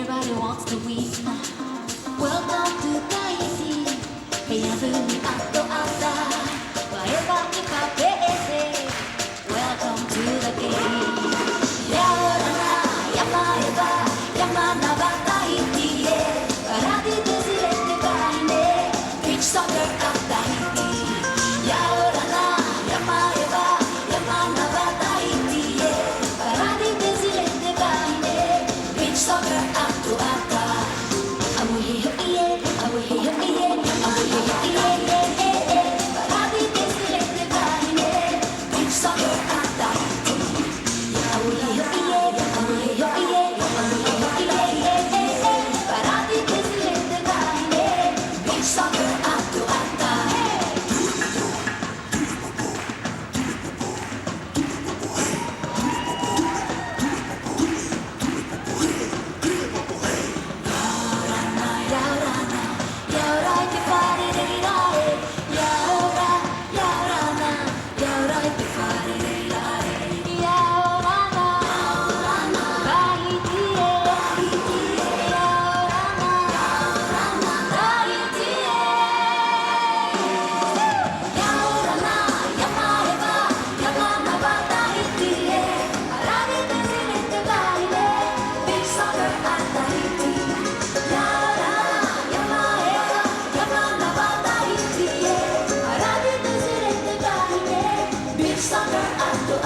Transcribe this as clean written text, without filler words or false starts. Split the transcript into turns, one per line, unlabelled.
Everybody wants to win. Welcome to Tahiti. 部屋分にあっとあった前歯にカフェで Welcome to the game. やらな山へば山なばタヒティへパラディデジレってバイネ Beach soccer at Tahiti. やらな山へば山なばタヒティへパラディデジレってバイネ Beach soccer atとあったあむへよいえあむへよいえあむへよいえSoccer at the